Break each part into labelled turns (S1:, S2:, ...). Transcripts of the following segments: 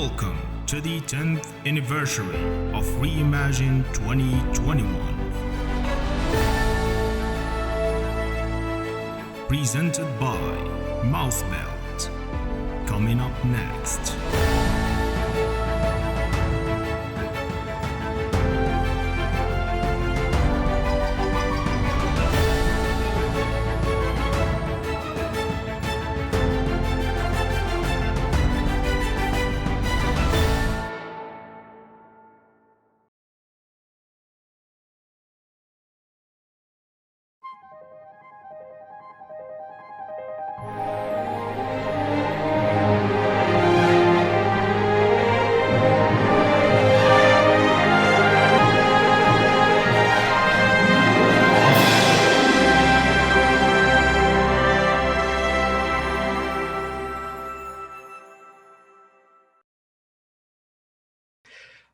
S1: Welcome to the 10th anniversary of REIMAGINE 2021. Presented by Mousebelt. Coming up next.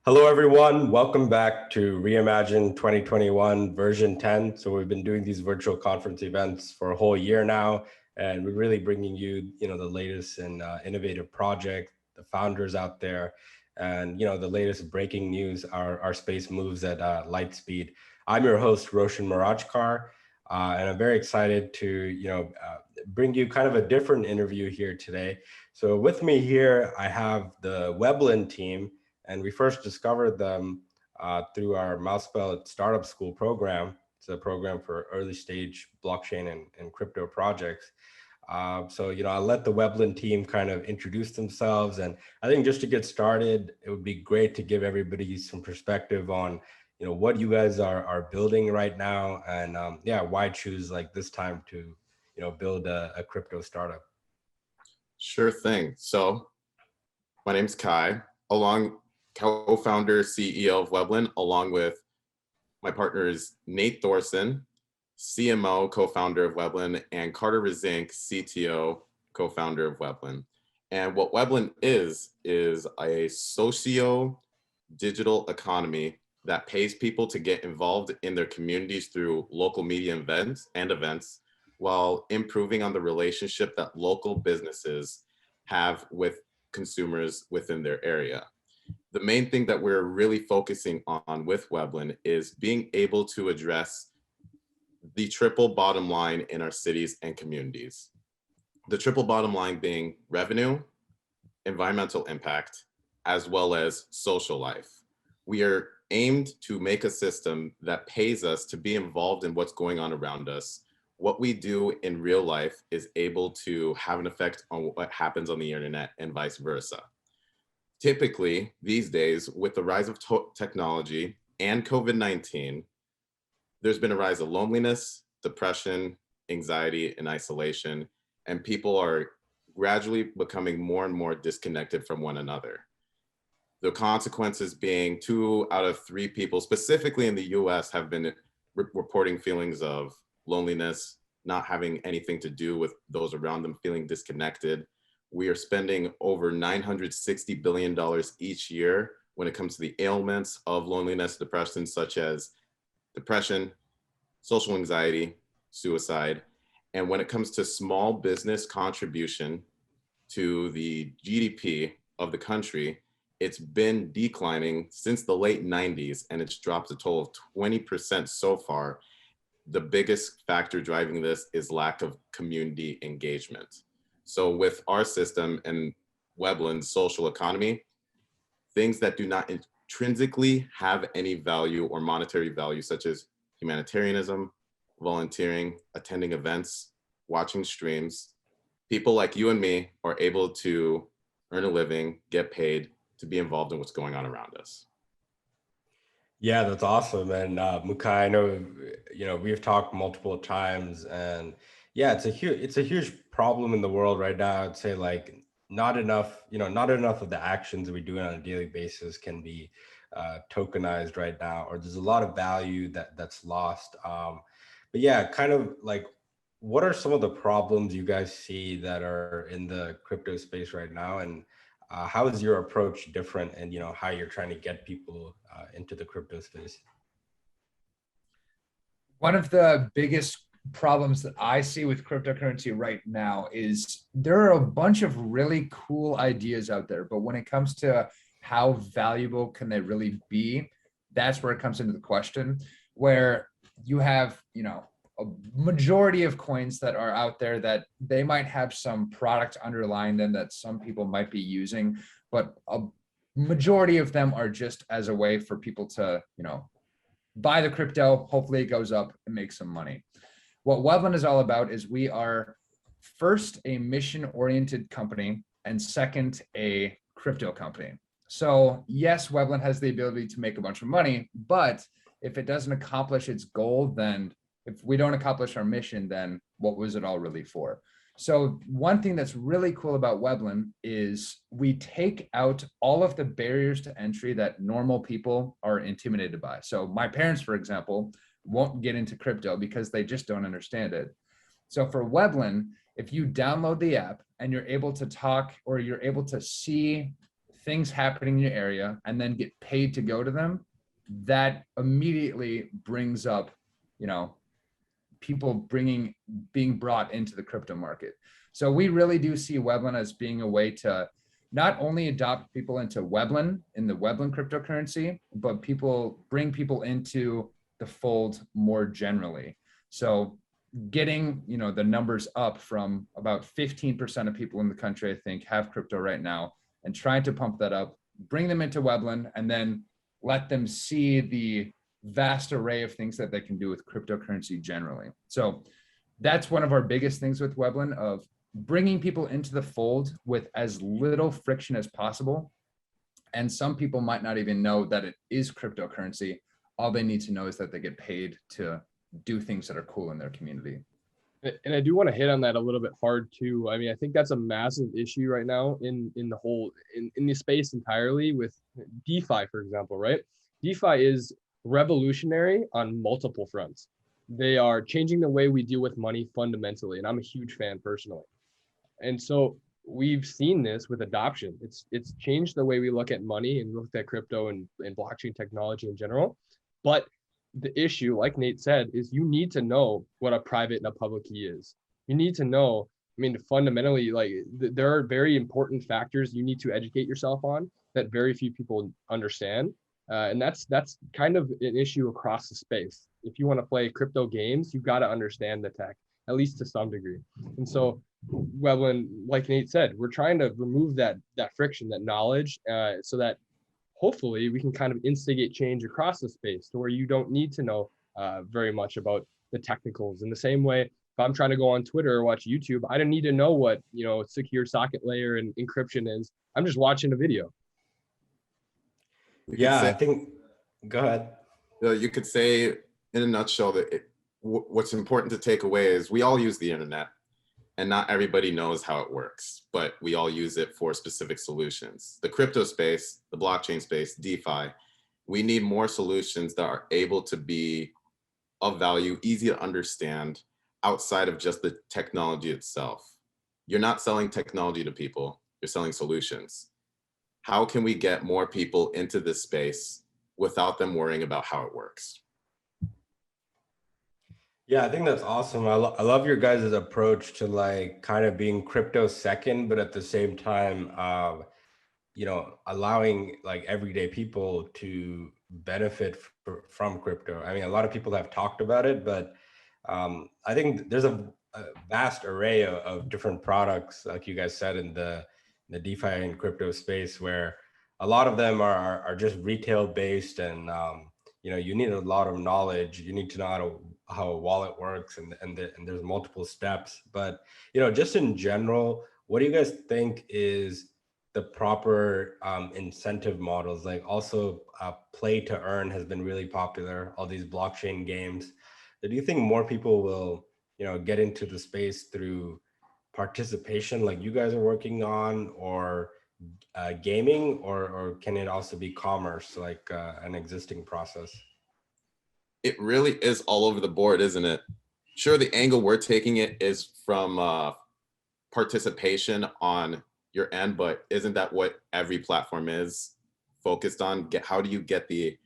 S2: Hello, everyone. Welcome back to REIMAGINE 2021 version 10. So we've been doing these virtual conference events for a whole year now, and we're really bringing you, the latest and innovative project, the founders out there, and the latest breaking news. Our space moves at light speed. I'm your host, Roshan Mirajkar, and I'm very excited to bring you kind of a different interview here today. So with me here, I have the Webblen team. And we first discovered them through our Mousebelt Startup School program. It's a program for early stage blockchain and crypto projects. So I'll let the Webblen team kind of introduce themselves. And I think just to get started, it would be great to give everybody some perspective on what you guys are building right now, and why choose like this time to build a crypto startup.
S3: Sure thing. So my name's Kai, co-founder, CEO of Webblen, along with my partners Nate Thoreson, CMO, co-founder of Webblen, and Carter Razink, CTO, co-founder of Webblen. And what Webblen is a socio-digital economy that pays people to get involved in their communities through local media events while improving on the relationship that local businesses have with consumers within their area. The main thing that we're really focusing on with Webblen is being able to address the triple bottom line in our cities and communities. The triple bottom line being revenue, environmental impact, as well as social life. We are aimed to make a system that pays us to be involved in what's going on around us. What we do in real life is able to have an effect on what happens on the internet and vice versa. Typically, these days, with the rise of technology and COVID-19, there's been a rise of loneliness, depression, anxiety, and isolation, and people are gradually becoming more and more disconnected from one another. The consequences being 2 out of 3 people, specifically in the US, have been reporting feelings of loneliness, not having anything to do with those around them, feeling disconnected. We are spending over $960 billion each year when it comes to the ailments of loneliness, depression, such as depression, social anxiety, suicide. And when it comes to small business contribution to the GDP of the country, it's been declining since the late 90s, and it's dropped a total of 20% so far. The biggest factor driving this is lack of community engagement. So with our system and Webblen's social economy, things that do not intrinsically have any value or monetary value, such as humanitarianism, volunteering, attending events, watching streams, people like you and me are able to earn a living, get paid to be involved in what's going on around us.
S2: Yeah, that's awesome. And Mukai, I know, we've talked multiple times, and yeah, it's a huge problem in the world right now. I'd say like not enough of the actions we do on a daily basis can be tokenized right now, or there's a lot of value that's lost. But yeah, kind of like, what are some of the problems you guys see that are in the crypto space right now, and how is your approach different, and how you're trying to get people into the crypto space?
S4: One of the biggest problems that I see with cryptocurrency right now is there are a bunch of really cool ideas out there, but when it comes to how valuable can they really be, that's where it comes into the question, where you have, a majority of coins that are out there that they might have some product underlying them that some people might be using, but a majority of them are just as a way for people to, buy the crypto, hopefully it goes up and make some money. What Webblen is all about is we are first a mission-oriented company and second a crypto company. So yes, Webblen has the ability to make a bunch of money, but if it doesn't accomplish its goal, then if we don't accomplish our mission, then what was it all really for? So one thing that's really cool about Webblen is we take out all of the barriers to entry that normal people are intimidated by. So my parents, for example, won't get into crypto because they just don't understand it. So for Webblen, if you download the app and you're able to talk or you're able to see things happening in your area and then get paid to go to them, that immediately brings up, people being brought into the crypto market. So we really do see Webblen as being a way to not only adopt people into Webblen in the Webblen cryptocurrency, but bring people into the fold more generally. So getting, the numbers up from about 15% of people in the country, I think, have crypto right now, and trying to pump that up, bring them into Webblen, and then let them see the vast array of things that they can do with cryptocurrency generally. So that's one of our biggest things with Webblen, of bringing people into the fold with as little friction as possible. And some people might not even know that it is cryptocurrency. All they need to know is that they get paid to do things that are cool in their community.
S5: And I do want to hit on that a little bit hard too. I mean, I think that's a massive issue right now in the whole, in the space entirely with DeFi, for example, right? DeFi is revolutionary on multiple fronts. They are changing the way we deal with money fundamentally, and I'm a huge fan personally. And so we've seen this with adoption. It's changed the way we look at money and look at crypto and blockchain technology in general. But the issue, like Nate said, is you need to know what a private and a public key is. You need to know, fundamentally, there are very important factors you need to educate yourself on that very few people understand. And that's kind of an issue across the space. If you want to play crypto games, you've got to understand the tech, at least to some degree. And so, like Nate said, we're trying to remove that friction, that knowledge, so that hopefully we can kind of instigate change across the space to where you don't need to know very much about the technicals. In the same way, if I'm trying to go on Twitter or watch YouTube, I don't need to know what, secure socket layer and encryption is. I'm just watching a video.
S2: I think, go ahead.
S3: You could say in a nutshell that what's important to take away is we all use the internet, and not everybody knows how it works, but we all use it for specific solutions. The crypto space, the blockchain space, DeFi, we need more solutions that are able to be of value, easy to understand outside of just the technology itself. You're not selling technology to people, you're selling solutions. How can we get more people into this space without them worrying about how it works?
S2: Yeah, I think that's awesome. I love your guys' approach to kind of being crypto second, but at the same time, allowing everyday people to benefit from crypto. I mean, a lot of people have talked about it, but I think there's a vast array of different products, like you guys said, in the DeFi and crypto space, where a lot of them are just retail based, and you need a lot of knowledge. You need to know how a wallet works, and there's multiple steps. But just in general, what do you guys think is the proper incentive models? Also, play to earn has been really popular. All these blockchain games. Do you think more people will get into the space through participation, like you guys are working on, or gaming, or can it also be commerce, like an existing process?
S3: It really is all over the board, isn't it? Sure, the angle we're taking it is from participation on your end, but isn't that what every platform is focused on? How do you get the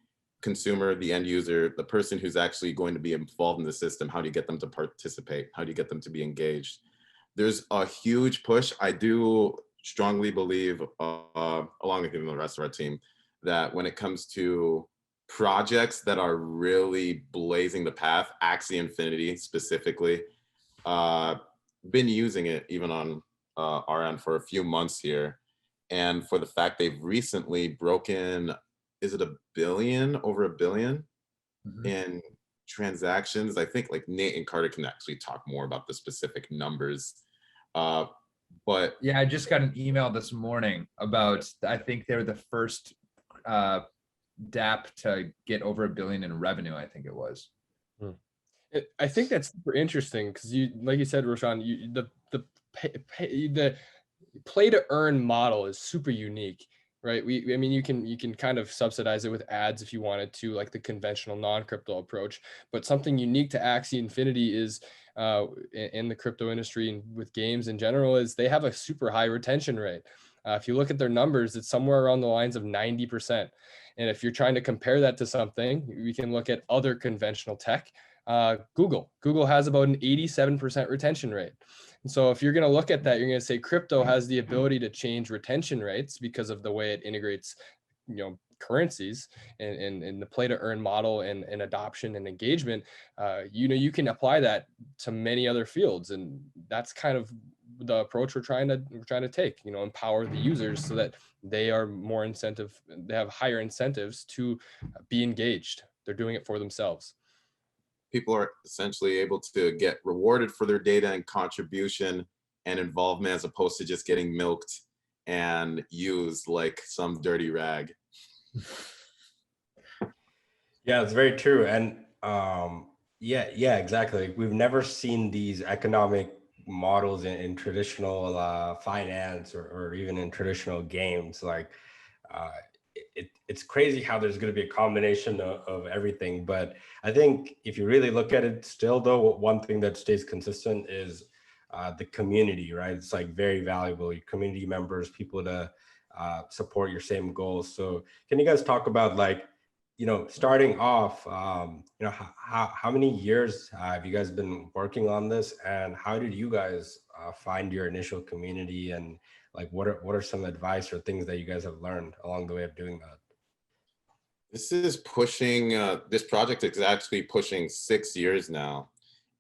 S3: consumer, the end user, the person who's actually going to be involved in the system, how do you get them to participate? How do you get them to be engaged? There's a huge push. I do strongly believe, along with the rest of our team, that when it comes to projects that are really blazing the path, Axie Infinity specifically, been using it even on our end for a few months here. And for the fact they've recently broken, is it over a billion in transactions? I think like Nate and Carter can actually talk more about the specific numbers. But
S4: yeah, I just got an email this morning about, I think they're the first DApp to get over $1 billion in revenue, I think it was.
S5: I think that's super interesting because you, like you said, Roshan, the play to earn model is super unique, right? I mean, you can kind of subsidize it with ads if you wanted to, like the conventional non-crypto approach. But something unique to Axie Infinity is in the crypto industry and with games in general is they have a super high retention rate. If you look at their numbers, it's somewhere around the lines of 90%. And if you're trying to compare that to something, we can look at other conventional tech. Google has about an 87% retention rate. And so if you're going to look at that, you're going to say crypto has the ability to change retention rates because of the way it integrates, currencies and the play to earn model and adoption and engagement. You can apply that to many other fields, and that's kind of the approach we're trying to take. Empower the users so that they are they have higher incentives to be engaged. They're doing it for themselves.
S3: People are essentially able to get rewarded for their data and contribution and involvement, as opposed to just getting milked and used like some dirty rag.
S2: Yeah, it's very true. And yeah, exactly. We've never seen these economic models in traditional finance or even in traditional games. Like it's crazy how there's going to be a combination of everything. But I think if you really look at it still, though, one thing that stays consistent is the community, right? It's like very valuable. Your community members, people to support your same goals. So can you guys talk about starting off, how many years have you guys been working on this, and how did you guys find your initial community, and like what are some advice or things that you guys have learned along the way of doing that?
S3: This is pushing, this project is actually pushing 6 years now.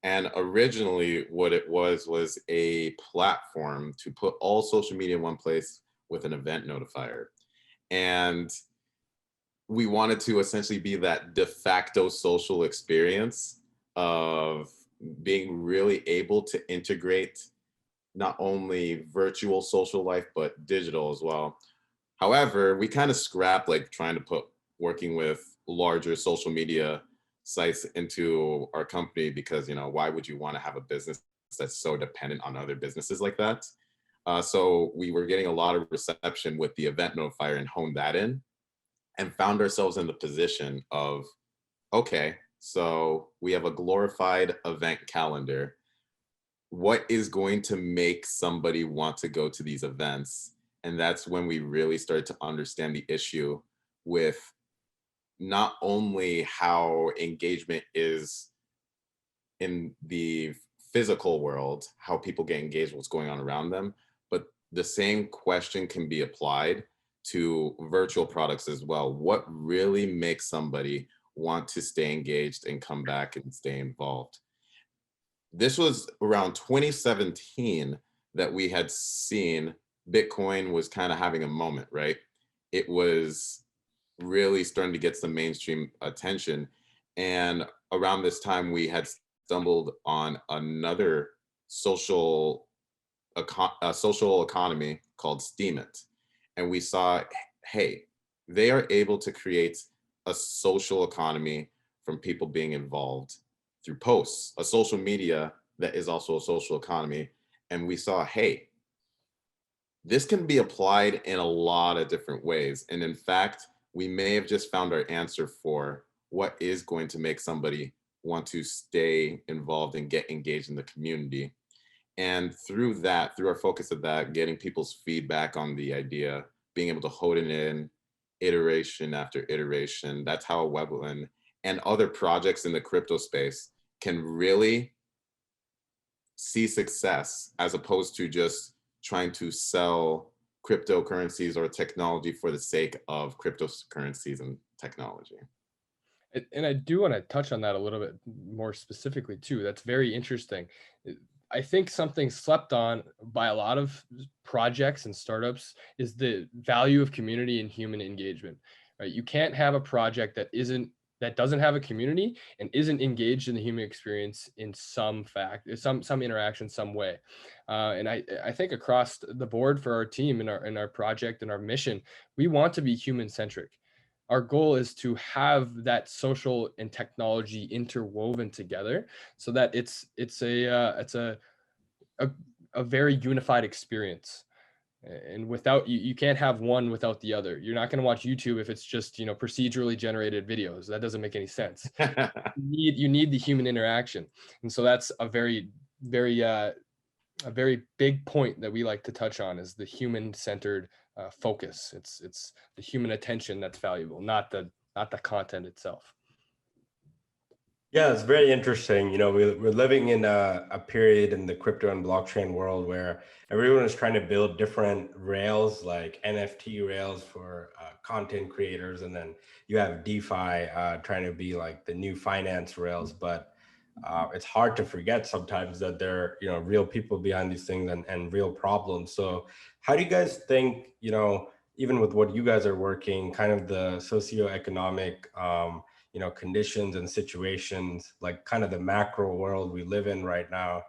S3: And originally what it was a platform to put all social media in one place with an event notifier. And we wanted to essentially be that de facto social experience of being really able to integrate not only virtual social life, but digital as well. However, we kind of scrapped like trying to put working with larger social media sites into our company because, why would you want to have a business that's so dependent on other businesses like that? So we were getting a lot of reception with the event notifier and honed that in, and found ourselves in the position of, okay, so we have a glorified event calendar. What is going to make somebody want to go to these events? And that's when we really started to understand the issue with not only how engagement is in the physical world, how people get engaged, what's going on around them, but the same question can be applied to virtual products as well. What really makes somebody want to stay engaged and come back and stay involved? This was around 2017 that we had seen Bitcoin was kind of having a moment, right? It was really starting to get some mainstream attention. And around this time, we had stumbled on another social economy called Steemit. And we saw, hey, they are able to create a social economy from people being involved through posts, a social media that is also a social economy. And we saw, hey, this can be applied in a lot of different ways. And in fact, we may have just found our answer for what is going to make somebody want to stay involved and get engaged in the community. And through that, through our focus of that, getting people's feedback on the idea, being able to hold it in iteration after iteration. That's how Webblen and other projects in the crypto space can really see success, as opposed to just trying to sell cryptocurrencies or technology for the sake of cryptocurrencies and technology.
S5: And I do want to touch on that a little bit more specifically too. That's very interesting. I think something slept on by a lot of projects and startups is the value of community and human engagement. Right? You can't have a project that doesn't have a community and isn't engaged in the human experience in some interaction, some way. And I think across the board for our team and our project and our mission, we want to be human centric. Our goal is to have that social and technology interwoven together so that it's a very unified experience. And without you can't have one without the other. You're not going to watch YouTube if it's just, procedurally generated videos. That doesn't make any sense. You need the human interaction. And so that's a very big point that we like to touch on, is the human-centered focus. It's the human attention that's valuable, not the content itself.
S2: Yeah, it's very interesting. We're living in a period in the crypto and blockchain world where everyone is trying to build different rails, like NFT rails for content creators, and then you have DeFi trying to be like the new finance rails. But it's hard to forget sometimes that there are, real people behind these things and real problems. So how do you guys think, even with what you guys are working, kind of the socioeconomic conditions and situations, like kind of the macro world we live in right now,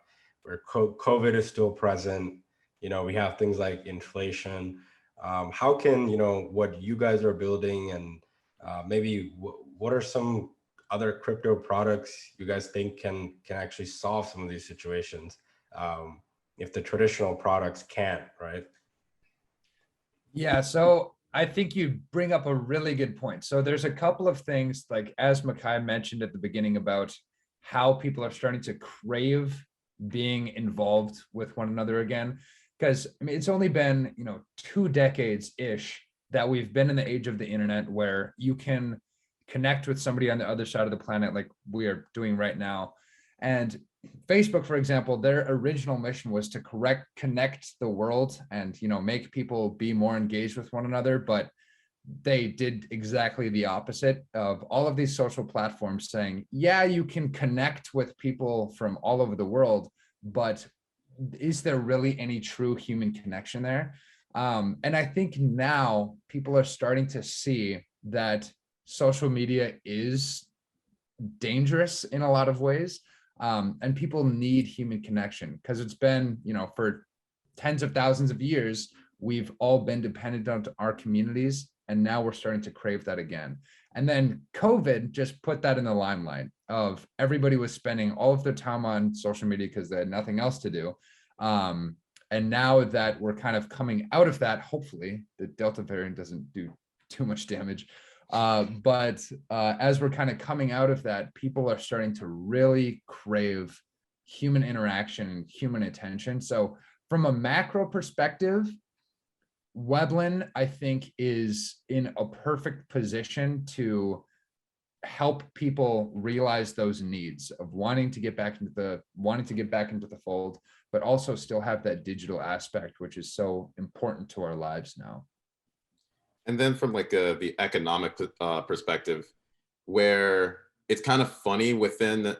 S2: where COVID is still present, we have things like inflation. How can, what you guys are building and maybe what are some other crypto products you guys think can actually solve some of these situations if the traditional products can't, right?
S4: Yeah, so I think you bring up a really good point. So there's a couple of things, like as Mukai mentioned at the beginning, about how people are starting to crave being involved with one another again. Because it's only been 2 decades-ish that we've been in the age of the internet, where you can connect with somebody on the other side of the planet like we are doing right now. And Facebook, for example, their original mission was to connect the world and make people be more engaged with one another, but they did exactly the opposite of all of these social platforms, saying, yeah, you can connect with people from all over the world, but is there really any true human connection there? And I think now people are starting to see that social media is dangerous in a lot of ways. And people need human connection, because it's been, for tens of thousands of years, we've all been dependent on our communities, and now we're starting to crave that again. And then COVID just put that in the limelight of everybody was spending all of their time on social media because they had nothing else to do. And now that we're kind of coming out of that, hopefully the Delta variant doesn't do too much damage. But as we're kind of coming out of that, people are starting to really crave human interaction and human attention. So from a macro perspective, Webblen, I think, is in a perfect position to help people realize those needs of wanting to get back into the fold, but also still have that digital aspect, which is so important to our lives now.
S3: And then from like the economic perspective, where it's kind of funny, within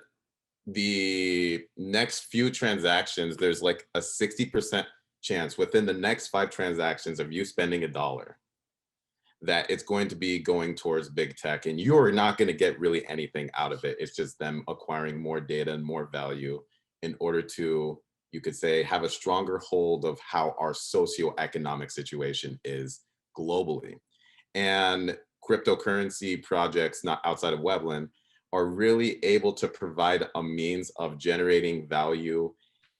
S3: the next few transactions, there's like a 60% chance within the next 5 transactions of you spending $1 that it's going to be going towards big tech, and you're not going to get really anything out of it. It's just them acquiring more data and more value in order to, you could say, have a stronger hold of how our socioeconomic situation is globally. And cryptocurrency projects not outside of Webblen are really able to provide a means of generating value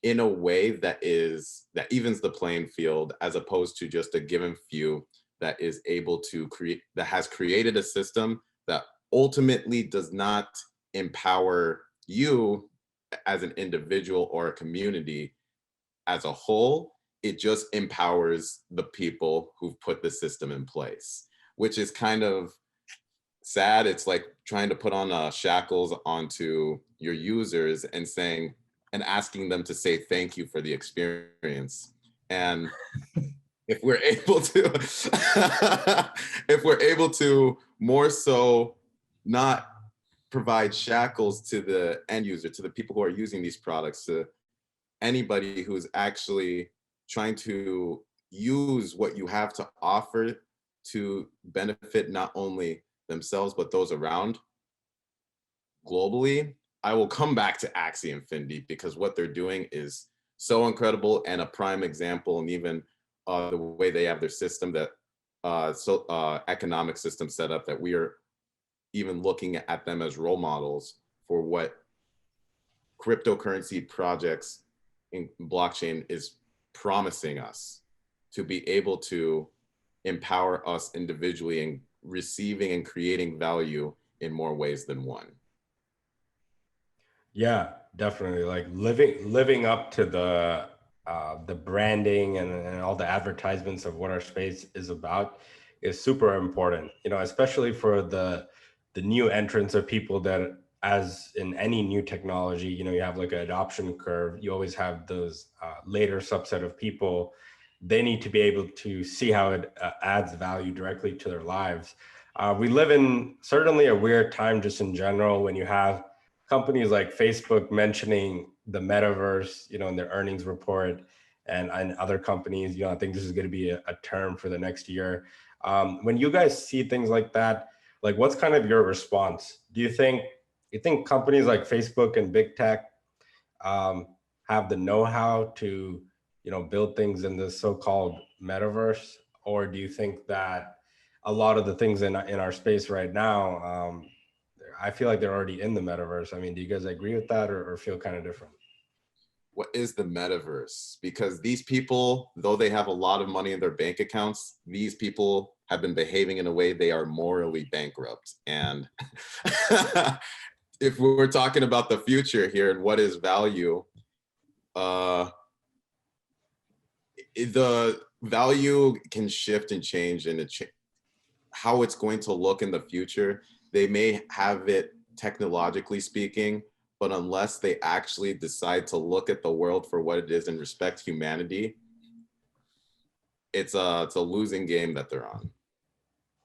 S3: in a way that evens the playing field, as opposed to just a given few that is able to that has created a system that ultimately does not empower you as an individual or a community as a whole. It just empowers the people who've put the system in place. which is kind of sad. It's like trying to put on shackles onto your users and asking them to say thank you for the experience. And if we're able to, if we're able to more so not provide shackles to the end user, to the people who are using these products, to anybody who's actually trying to use what you have to offer to benefit not only themselves, but those around globally, I will come back to Axie Infinity, because what they're doing is so incredible, and a prime example, and even the way they have their system, that economic system set up, that we are even looking at them as role models for what cryptocurrency projects in blockchain is promising us, to be able to empower us individually in receiving and creating value in more ways than one.
S2: Yeah, definitely. Like living up to the branding and all the advertisements of what our space is about is super important. You know, especially for the new entrants of people that, as in any new technology, you know, you have like an adoption curve. You always have those later subset of people. They need to be able to see how it adds value directly to their lives. We live in certainly a weird time just in general, when you have companies like Facebook mentioning the metaverse, you know, in their earnings report, and other companies, you know, I think this is going to be a term for the next year. When you guys see things like that, like, what's kind of your response? Do you think companies like Facebook and big tech have the know-how to, you know, build things in this so-called metaverse, or do you think that a lot of the things in our space right now, I feel like they're already in the metaverse? I mean, do you guys agree with that, or feel kind of different?
S3: What is the metaverse? Because these people, though they have a lot of money in their bank accounts, these people have been behaving in a way they are morally bankrupt. And if we're talking about the future here and what is value, the value can shift and change, and how it's going to look in the future. They may have it technologically speaking, but unless they actually decide to look at the world for what it is and respect humanity, it's a losing game that they're on.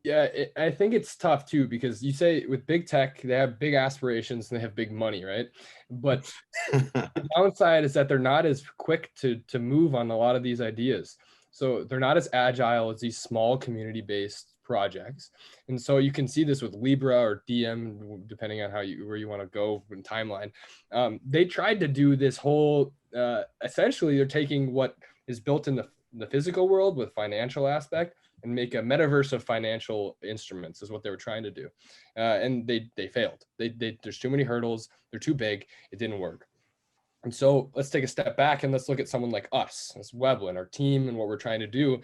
S5: Yeah, I think it's tough too, because you say with big tech, they have big aspirations and they have big money, right? But the downside is that they're not as quick to move on a lot of these ideas. So they're not as agile as these small community-based projects. And so you can see this with Libra or DM, depending on where you want to go in timeline. They tried to do this whole, essentially they're taking what is built in the physical world with financial aspect and make a metaverse of financial instruments, is what they were trying to do. And they failed. There's too many hurdles. They're too big. It didn't work. And so let's take a step back and let's look at someone like us, as Webblen, our team, and what we're trying to do.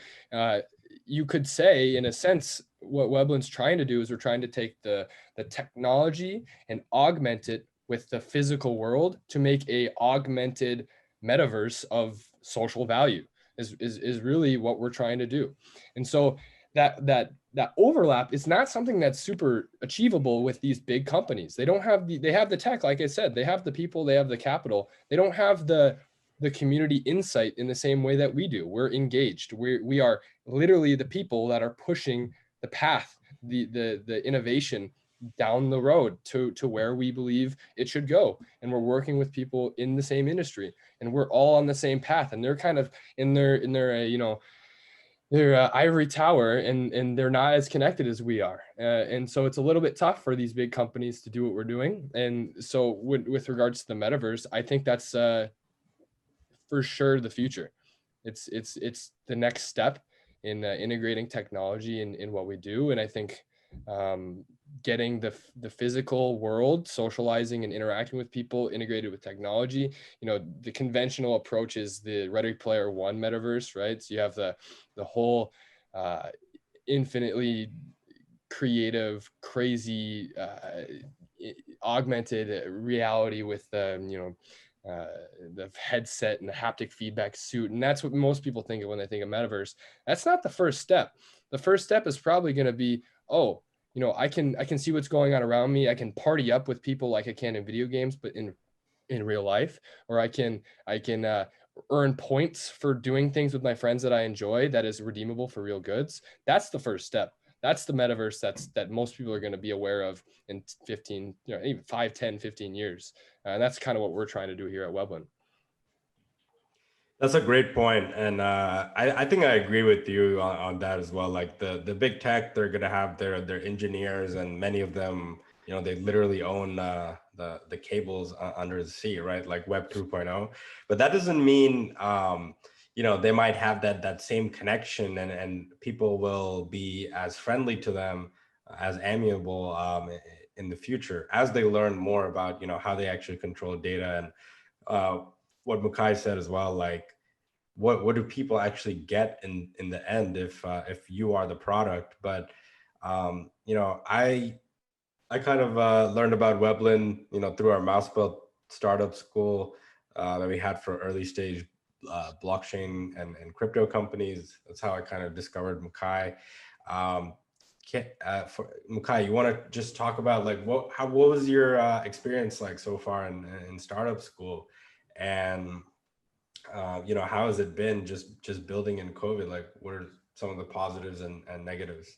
S5: You could say, in a sense, what Webblen's trying to do is we're trying to take the technology and augment it with the physical world to make a augmented metaverse of social value, is really what we're trying to do. And so that overlap is not something that's super achievable with these big companies. They don't have they have the tech, like I said, they have the people, they have the capital. They don't have the community insight in the same way that we do. We're engaged. We are literally the people that are pushing the path, the innovation down the road to where we believe it should go. And we're working with people in the same industry, and we're all on the same path. And they're kind of in their their ivory tower, and they're not as connected as we are. And so it's a little bit tough for these big companies to do what we're doing. And so with regards to the metaverse, I think that's for sure the future. It's the next step in integrating technology in what we do. And I think getting the physical world, socializing and interacting with people, integrated with technology. You know, the conventional approach is the Ready Player One metaverse, right? So you have the whole infinitely creative, crazy augmented reality with the headset and the haptic feedback suit. And that's what most people think of when they think of metaverse. That's not the first step. The first step is probably going to be, oh, you know, I can see what's going on around me. I can party up with people like I can in video games, but in real life, or I can earn points for doing things with my friends that I enjoy that is redeemable for real goods. That's the first step. That's the metaverse that most people are going to be aware of in 15, you know, even 5, 10, 15 years. And that's kind of what we're trying to do here at Webblen.
S2: That's a great point. And I think I agree with you on that as well. Like the big tech, they're going to have their engineers, and many of them, you know, they literally own the cables under the sea, right? Like Web 2.0. But that doesn't mean, you know, they might have that same connection, and people will be as friendly to them, as amiable in the future as they learn more about, you know, how they actually control data. And what Mukai said as well, like what do people actually get in the end if you are the product. But you know, I kind of learned about Webblen, you know, through our mouse belt startup school that we had for early stage blockchain and crypto companies. That's how I kind of discovered Mukai. For Mukai, you want to just talk about like what was your experience like so far in startup school, and you know, how has it been just building in COVID? Like, what are some of the positives and negatives?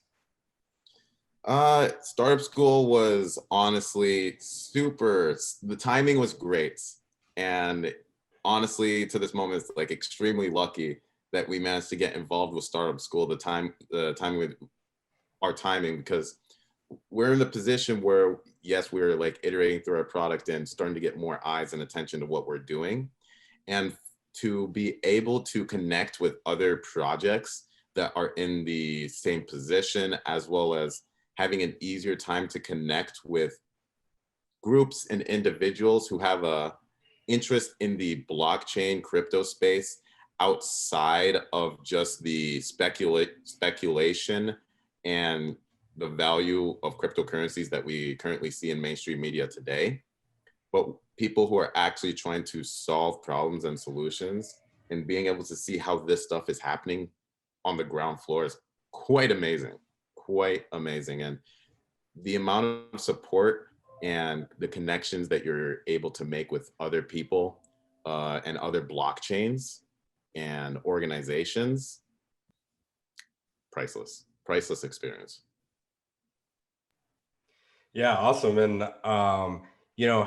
S3: Startup school was honestly super. The timing was great, and honestly, to this moment, it's like extremely lucky that we managed to get involved with startup school. The timing with our timing, because we're in the position where, yes, we're like iterating through our product and starting to get more eyes and attention to what we're doing, and to be able to connect with other projects that are in the same position, as well as having an easier time to connect with groups and individuals who have a interest in the blockchain crypto space outside of just the speculation and the value of cryptocurrencies that we currently see in mainstream media today, but people who are actually trying to solve problems and solutions, and being able to see how this stuff is happening on the ground floor is quite amazing, quite amazing. And the amount of support and the connections that you're able to make with other people and other blockchains and organizations, priceless experience.
S2: Yeah, awesome. And you know,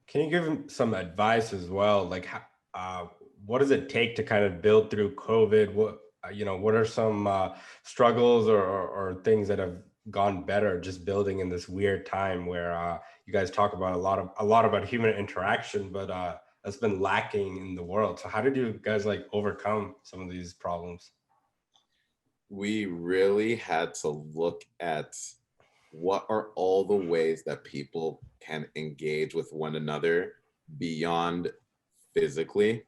S2: can you give him some advice as well? Like, what does it take to kind of build through COVID? What you know, what are some struggles or things that have gone better just building in this weird time where you guys talk about a lot about human interaction, but that's been lacking in the world. So how did you guys like overcome some of these problems?
S3: We really had to look at what are all the ways that people can engage with one another beyond physically.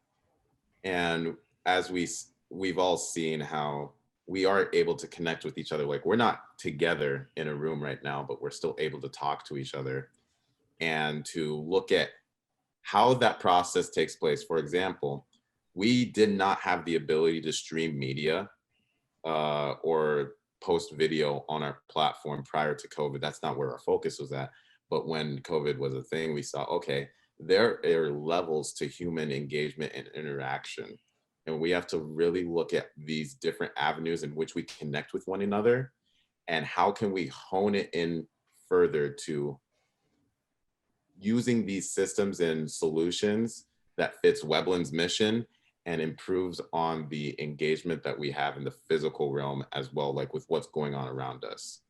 S3: And as we've all seen how we are able to connect with each other. Like, we're not together in a room right now, but we're still able to talk to each other and to look at how that process takes place. For example, we did not have the ability to stream media or post video on our platform prior to COVID. That's not where our focus was at. But when COVID was a thing, we saw, okay, there are levels to human engagement and interaction. And we have to really look at these different avenues in which we connect with one another, and how can we hone it in further to using these systems and solutions that fits Webblen's mission and improves on the engagement that we have in the physical realm as well, like with what's going on around us.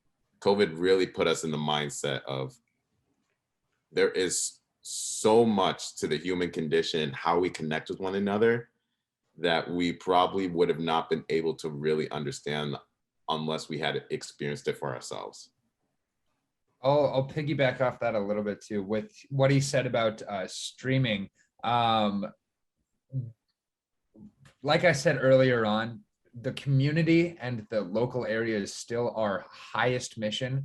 S3: COVID really put us in the mindset of there is so much to the human condition, how we connect with one another, that we probably would have not been able to really understand unless we had experienced it for ourselves.
S4: I'll piggyback off that a little bit too with what he said about streaming. Like I said earlier on, the community and the local area is still our highest mission.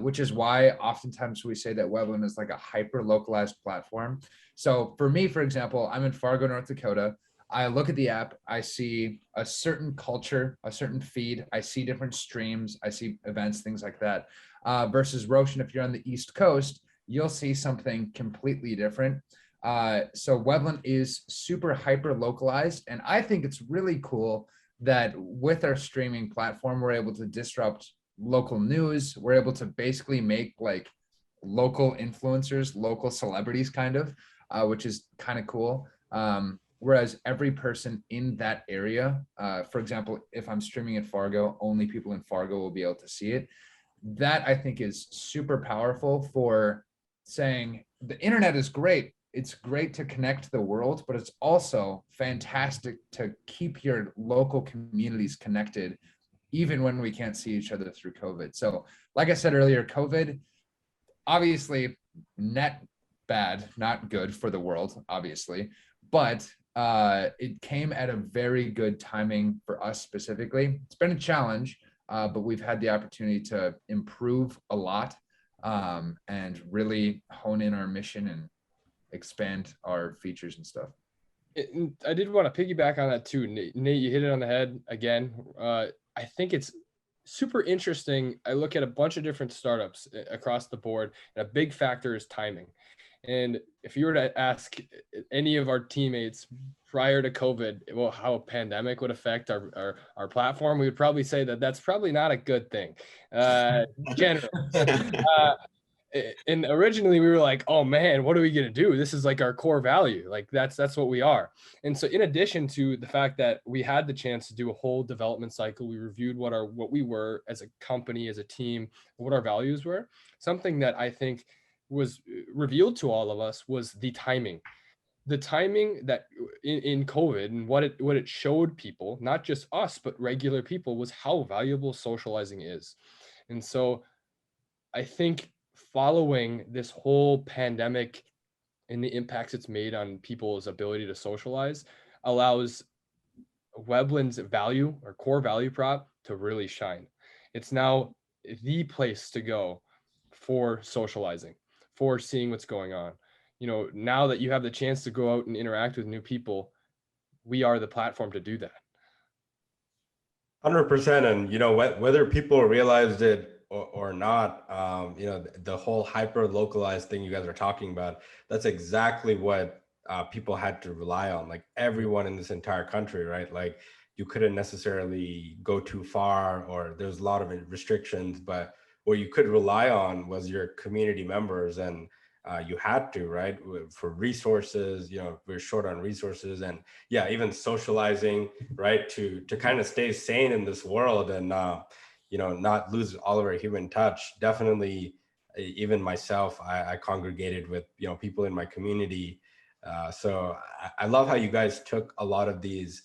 S4: which is why oftentimes we say that Webblen is like a hyper localized platform. So for me, for example, I'm in Fargo, North Dakota. I look at the app, I see a certain culture, a certain feed, I see different streams, I see events, things like that. Versus Roshan, if you're on the East Coast, you'll see something completely different. So Webblen is super hyper localized. And I think it's really cool that with our streaming platform, we're able to disrupt local news. We're able to basically make like local influencers, local celebrities kind of, which is kind of cool. Whereas every person in that area, for example, if I'm streaming in Fargo, only people in Fargo will be able to see it. That I think is super powerful for saying the internet is great. It's great to connect the world, but it's also fantastic to keep your local communities connected, even when we can't see each other through COVID. So like I said earlier, COVID, obviously net bad, not good for the world, obviously, but it came at a very good timing for us specifically. It's been a challenge, but we've had the opportunity to improve a lot and really hone in our mission and expand our features and stuff.
S5: I did want to piggyback on that too. Nate, you hit it on the head again. I think it's super interesting. I look at a bunch of different startups across the board, and a big factor is timing. And if you were to ask any of our teammates prior to COVID, well, how a pandemic would affect our platform, we would probably say that that's probably not a good thing, generally. And originally we were like, oh man, what are we going to do? This is like our core value. Like that's what we are. And so in addition to the fact that we had the chance to do a whole development cycle, we reviewed what we were as a company, as a team, what our values were. Something that I think was revealed to all of us was the timing that in COVID, and what it showed people, not just us, but regular people, was how valuable socializing is. And so I think following this whole pandemic and the impacts it's made on people's ability to socialize allows Webblen's value or core value prop to really shine. It's now the place to go for socializing, for seeing what's going on. You know, now that you have the chance to go out and interact with new people, we are the platform to do that.
S2: 100%. And, you know, whether people realized it or not, you know, the whole hyper localized thing you guys are talking about, that's exactly what people had to rely on. Like everyone in this entire country, right? Like you couldn't necessarily go too far, or there's a lot of restrictions, but what you could rely on was your community members, and you had to, right? For resources, you know, we're short on resources, and yeah, even socializing, right? To kind of stay sane in this world and, you know, not lose all of our human touch. Definitely, even myself, I congregated with, you know, people in my community. So I love how you guys took a lot of these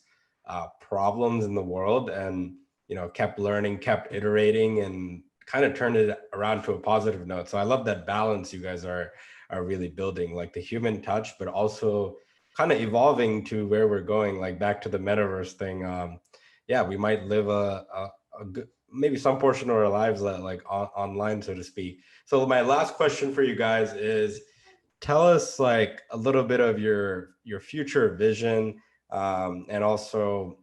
S2: problems in the world and, you know, kept learning, kept iterating, and kind of turned it around to a positive note. So I love that balance you guys are really building, like the human touch, but also kind of evolving to where we're going, like back to the metaverse thing. Yeah, we might live a good, maybe some portion of our lives like online, so to speak. So my last question for you guys is, tell us like a little bit of your future vision, and also,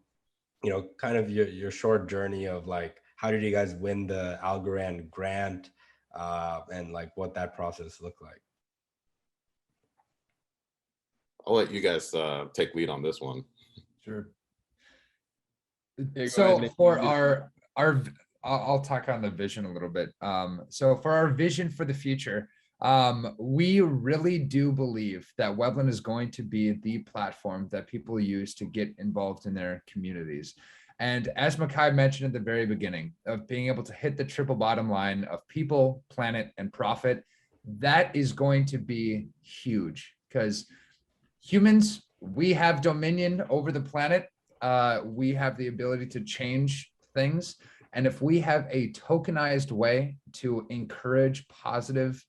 S2: you know, kind of your short journey of like, how did you guys win the Algorand grant, and like what that process looked like?
S3: I'll let you guys take lead on this one.
S4: Sure.
S5: Yeah,
S4: So for our I'll talk on the vision a little bit. So for our vision for the future, we really do believe that Webblen is going to be the platform that people use to get involved in their communities. And as Mukai mentioned at the very beginning, of being able to hit the triple bottom line of people, planet, and profit, that is going to be huge, because humans, we have dominion over the planet. We have the ability to change things. And if we have a tokenized way to encourage positive,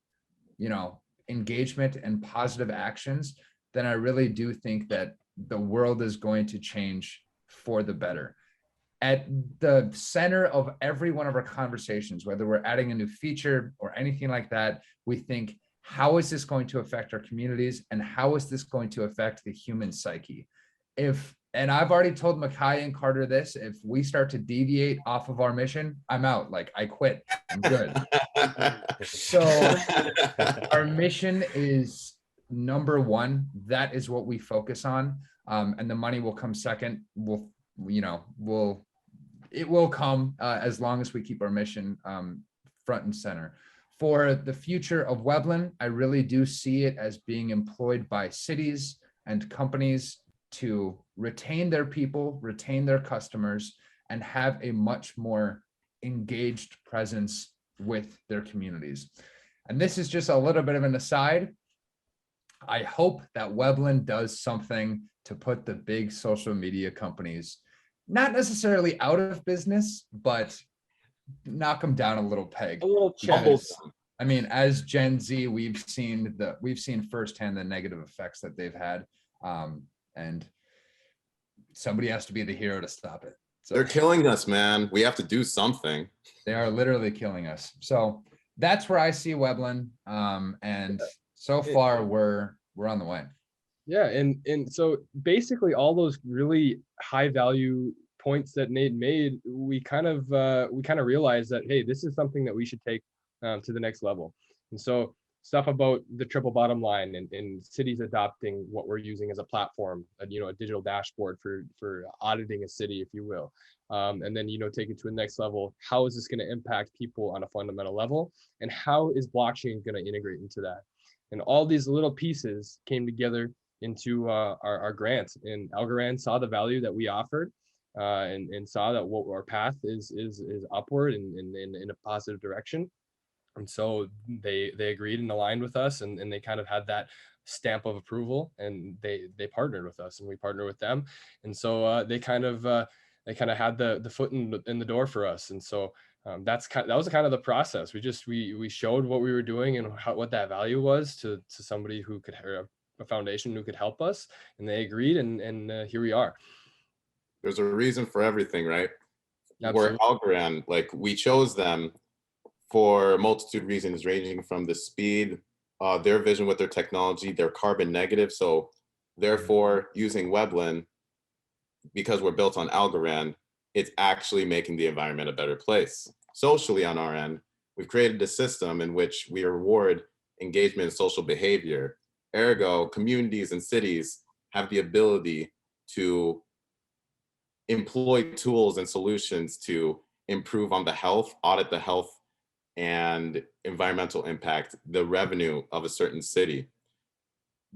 S4: you know, engagement and positive actions, then I really do think that the world is going to change for the better. at the center of every one of our conversations, whether we're adding a new feature or anything like that, we think, how is this going to affect our communities, and how is this going to affect the human psyche? And I've already told Mukai and Carter this, if we start to deviate off of our mission, I'm out. Like, I quit. I'm good. So our mission is number one. That is what we focus on. And the money will come second. It will come as long as we keep our mission front and center. For the future of Webblen, I really do see it as being employed by cities and companies to retain their people, retain their customers, and have a much more engaged presence with their communities. And this is just a little bit of an aside. I hope that Webblen does something to put the big social media companies, not necessarily out of business, but knock them down a little peg.
S5: A little
S4: Because, I mean, as Gen Z, we've seen firsthand the negative effects that they've had, and somebody has to be the hero to stop it. So
S3: they're killing us, man. We have to do something.
S4: they are literally killing us. So that's where I see Webblen, and so far we're on the way.
S5: Yeah, and so basically all those really high value points that Nate made, we kind of realized that, hey, this is something that we should take to the next level. And so stuff about the triple bottom line and cities adopting what we're using as a platform, a digital dashboard for auditing a city, if you will. And then, take it to the next level. How is this going to impact people on a fundamental level? And how is blockchain going to integrate into that? And all these little pieces came together into our grant. And Algorand saw the value that we offered and saw that what our path is upward and in a positive direction. And so they agreed and aligned with us, and they kind of had that stamp of approval, and they partnered with us, and we partnered with them. And so they kind of had the foot in the door for us. And so that was kind of the process. We showed what we were doing and what that value was to somebody who could, a foundation who could help us, and they agreed, and here we are.
S3: There's a reason for everything, right?
S5: Absolutely.
S3: We're Algorand, like we chose them for a multitude of reasons, ranging from the speed, their vision with their technology, they're carbon negative. So therefore, using Webblen, because we're built on Algorand, it's actually making the environment a better place. Socially, on our end, we've created a system in which we reward engagement and social behavior. Ergo, communities and cities have the ability to employ tools and solutions to improve on the health, audit the health and environmental impact, the revenue of a certain city.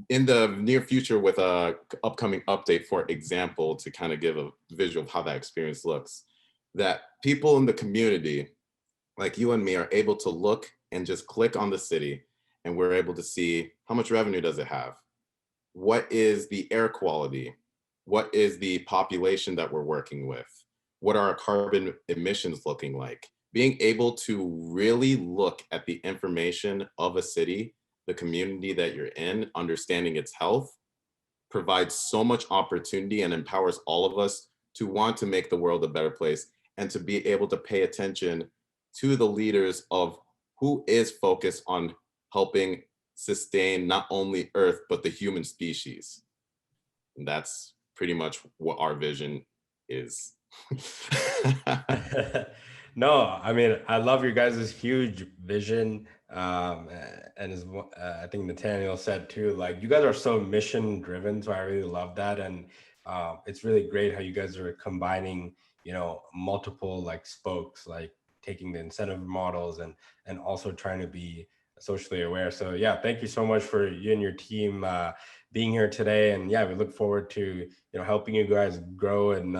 S3: In the near future, with a upcoming update, for example, to kind of give a visual of how that experience looks, that people in the community, like you and me, are able to look and just click on the city, and we're able to see how much revenue does it have? What is the air quality? What is the population that we're working with? What are our carbon emissions looking like? Being able to really look at the information of a city, the community that you're in, understanding its health, provides so much opportunity and empowers all of us to want to make the world a better place, and to be able to pay attention to the leaders of who is focused on helping sustain not only Earth, but the human species. And that's pretty much what our vision is.
S2: No, I mean, I love your guys' huge vision. And as I think Nathaniel said too, like, you guys are so mission driven. So I really love that. And it's really great how you guys are combining, multiple like spokes, like taking the incentive models and also trying to be socially aware. So yeah, thank you so much for you and your team being here today. And yeah, we look forward to helping you guys grow in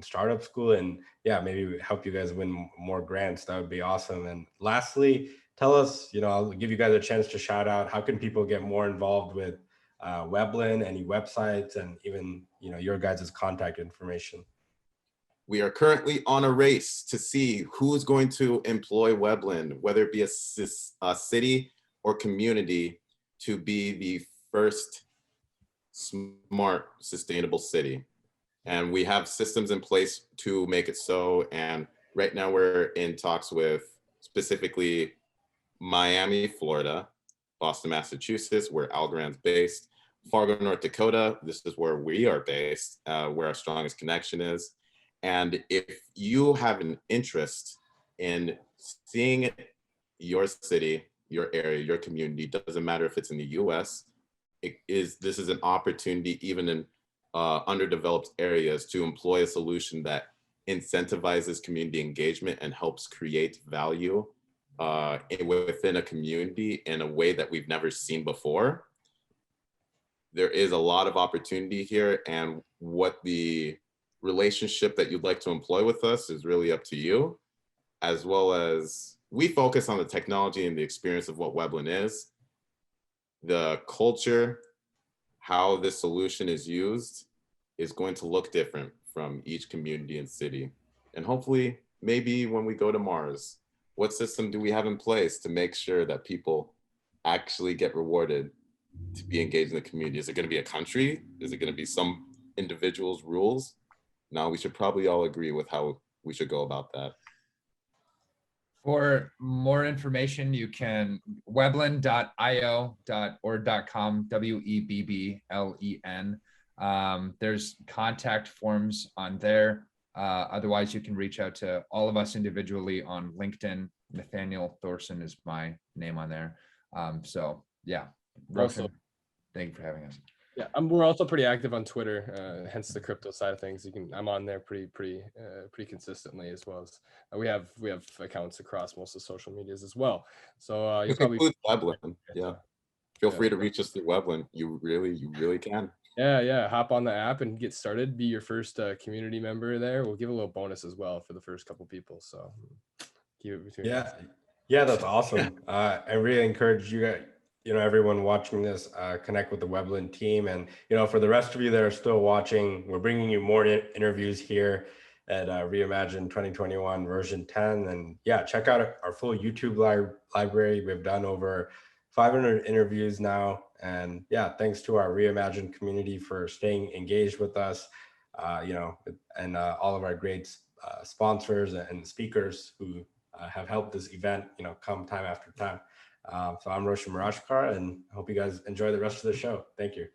S2: startup school, and yeah, maybe help you guys win more grants. That would be awesome. And lastly, tell us, I'll give you guys a chance to shout out, how can people get more involved with Webblen, any websites, and even your guys' contact information?
S3: We are currently on a race to see who's going to employ Webblen, whether it be a city or community, to be the first smart, sustainable city. And we have systems in place to make it so. And right now we're in talks with specifically Miami, Florida, Boston, Massachusetts, where Algorand's based, Fargo, North Dakota. This is where we are based, where our strongest connection is. And if you have an interest in seeing your city, your area, your community, doesn't matter if it's in the US, this is an opportunity even in underdeveloped areas to employ a solution that incentivizes community engagement and helps create value within a community in a way that we've never seen before. There is a lot of opportunity here, and what the relationship that you'd like to employ with us is really up to you, as well as we focus on the technology and the experience of what Webblen is, the culture, how this solution is used is going to look different from each community and city. And hopefully, maybe when we go to Mars, what system do we have in place to make sure that people actually get rewarded to be engaged in the community? Is it going to be a country? Is it going to be some individual's rules? No, we should probably all agree with how we should go about that.
S4: For more information, you can webblen.io or .com, WEBBLEN. There's contact forms on there. Otherwise, you can reach out to all of us individually on LinkedIn. Nathaniel Thoreson is my name on there. So yeah, Roshan, thank you for having us.
S5: Yeah, we're also pretty active on Twitter, hence the crypto side of things. I'm on there pretty consistently, as well as we have accounts across most of social medias as well. So you probably
S3: include Webblen. Yeah, feel free to reach us through Webblen. You really can.
S5: Yeah. Hop on the app and get started. Be your first community member there. We'll give a little bonus as well for the first couple people. So keep it between us.
S2: Yeah, that's awesome. I really encourage you guys, everyone watching this, connect with the Webblen team. And, for the rest of you that are still watching, we're bringing you more interviews here at Reimagine 2021 version 10. And yeah, check out our full YouTube library. We've done over 500 interviews now. And yeah, thanks to our Reimagine community for staying engaged with us, and all of our great sponsors and speakers who have helped this event, come time after time. So I'm Roshan Mirajkar, and I hope you guys enjoy the rest of the show. Thank you.